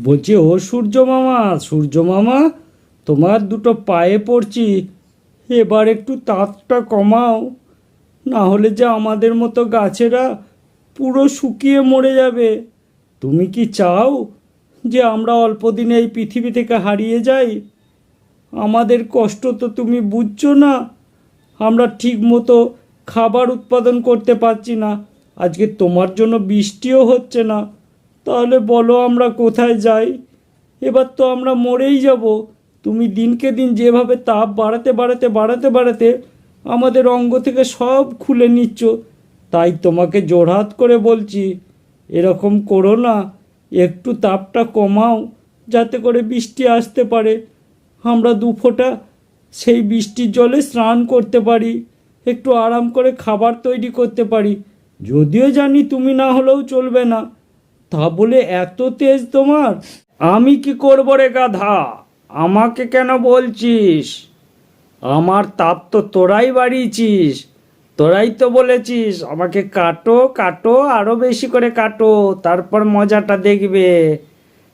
বলছি, ও সূর্য মামা, সূর্য মামা, তোমার দুটো পায়ে পড়ছি, এবার একটু তাপটা কমাও, না হলে যে আমাদের মতো গাছেরা পুরো শুকিয়ে মরে যাবে। তুমি কি চাও যে আমরা অল্প দিনে এই পৃথিবী থেকে হারিয়ে যাই? আমাদের কষ্ট তো তুমি বুঝছো না। আমরা ঠিক মতো খাবার উৎপাদন করতে পারছি না, আজকে তোমার জন্য বৃষ্টিও হচ্ছে না। তাহলে বলো আমরা কোথায় যাই? এবার তো আমরা মরেই যাব। তুমি দিনকে দিন যেভাবে তাপ বাড়াতে বাড়াতে বাড়াতে বাড়াতে আমাদের অঙ্গ থেকে সব খুলে নিচ্ছ, তাই তোমাকে জোড়হাত করে বলছি, এরকম করো না। একটু তাপটা কমাও, যাতে করে বৃষ্টি আসতে পারে, আমরা দুফোঁটা সেই বৃষ্টির জলে স্নান করতে পারি, একটু আরাম করে খাবার তৈরি করতে পারি। যদিও জানি তুমি না হলেও চলবে না, তা বলে এত তেজ তোমার? আমি কি করবো রে গাধা? আমাকে কেন বলছিস? আমার তাপ তো তোরাই বাড়িয়েছিস। তোরাই তো বলেছিস আমাকে কাটো কাটো, আরও বেশি করে কাটো, তারপর মজাটা দেখবে।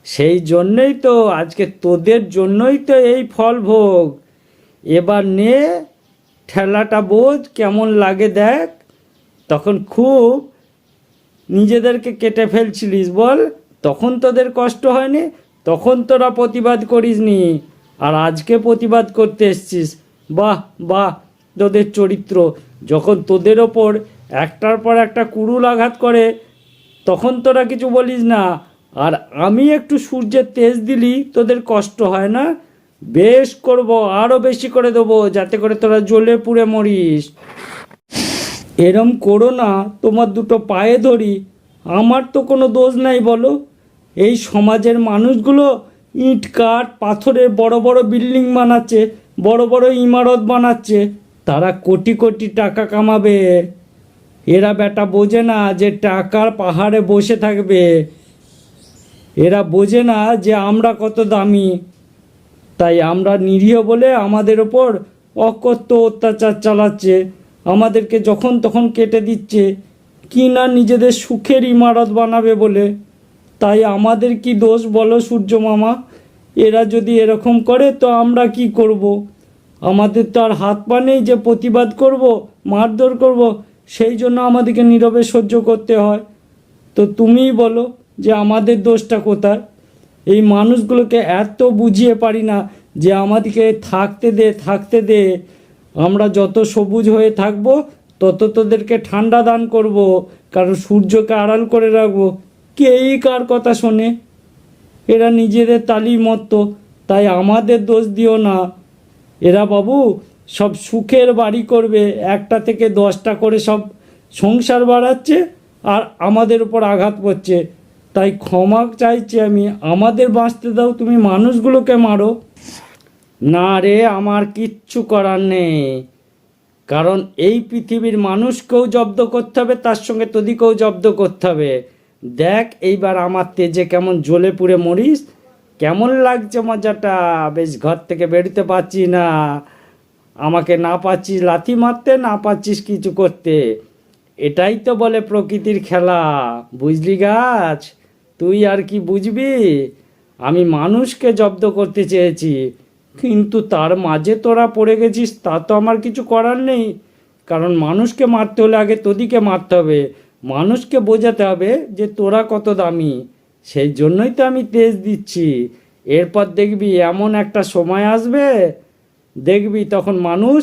সেই জন্যই তো আজকে তোদের জন্যই তো এই ফল ভোগ। এবার নে, ঠেলাটা বোঝ, কেমন লাগে দেখ। তখন খুব নিজেদেরকে কেটে ফেলছিলিস বল, তখন তোদের কষ্ট হয়নি, তখন তোরা প্রতিবাদ করিসনি, আর আজকে প্রতিবাদ করতে এসছিস। বাহ বাহ, তোদের চরিত্র। যখন তোদের ওপর একটার পর একটা কুড়ুল আঘাত করে তখন তোরা কিছু বলিস না, আর আমি একটু সূর্যের তেজ দিলি তোদের কষ্ট হয় না। বেশ করব, আরও বেশি করে দেবো, যাতে করে তোরা জ্বলে পুড়ে মরিস। এরম করো না, তোমার দুটো পায়ে ধরি। আমার তো কোনো দোষ নাই বলো। এই সমাজের মানুষগুলো ইট কাঠ পাথরের বড় বড় বিল্ডিং বানাচ্ছে, বড় বড় ইমারত বানাচ্ছে, তারা কোটি কোটি টাকা কামাবে। এরা বেটা বোঝে না যে টাকার পাহাড়ে বসে থাকবে। এরা বোঝে না যে আমরা কত দামি। তাই আমরা নিরীহ বলে আমাদের ওপর অকথ্য অত্যাচার চালাচ্ছে, আমাদেরকে যখন তখন কেটে দিচ্ছে, কি না নিজেদের সুখের ইমারত বানাবে বলে। তাই আমাদের কি দোষ বলো সূর্য মামা? এরা যদি এরকম করে তো আমরা কি করব? আমাদের তো আর হাত পা নেই যে প্রতিবাদ করব, মারধর করব। সেই জন্য আমাদেরকে নীরবে সহ্য করতে হয়। তো তুমিই বলো যে আমাদের দোষটা কোথায়? এই মানুষগুলোকে এত বুঝিয়ে পারি না যে আমাদেরকে থাকতে দে থাকতে দে, আমরা যত সবুজ হয়ে থাকবো তত তোদেরকে ঠান্ডা দান করব, কারণ সূর্যকে আড়াল করে রাখবো। কেই কার কথা শোনে? এরা নিজেদের তালির মতো, তাই আমাদের দোষ দিও না। এরা বাবু সব সুখের বাড়ি করবে, একটা থেকে 10টা করে সব সংসার বাড়াচ্ছে, আর আমাদের উপর আঘাত করছে। তাই ক্ষমা চাইছি আমি, আমাদের বাঁচতে দাও, তুমি মানুষগুলোকে মারো না রে। আমার কিচ্ছু করার নেই, কারণ এই পৃথিবীর মানুষকেও জব্দ করতে হবে, তার সঙ্গে তোদিকেও জব্দ করতে হবে। দেখ এইবার আমার তেজে কেমন জ্বলে পুড়ে মরিস। কেমন লাগছে মজাটা? বেশ, ঘর থেকে বেরোতে পারছি না, আমাকে না পাচ্ছিস লাথি মারতে, না পাচ্ছিস কিছু করতে। এটাই তো বলে প্রকৃতির খেলা, বুঝলি গাছ? তুই আর কি বুঝবি? আমি মানুষকে জব্দ করতে চেয়েছি, কিন্তু তার মাঝে তোরা পড়ে গেছিস, তা তো আমার কিছু করার নেই। কারণ মানুষকে মারতে হলে আগে তোদিকে মারতে হবে, মানুষকে বোঝাতে হবে যে তোরা কত দামি। সেই জন্যই তো আমি তেজ দিচ্ছি। এরপর দেখবি এমন একটা সময় আসবে, দেখবি তখন মানুষ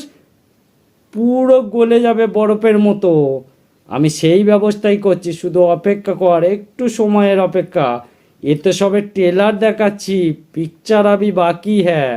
পুরো গলে যাবে বরফের মতো। আমি সেই ব্যবস্থাই করছি, শুধু অপেক্ষা কর, একটু সময়ের অপেক্ষা। এ তো সবে ট্রেলার দেখাচ্ছি, পিকচার আবি বাকি হ্যাঁ।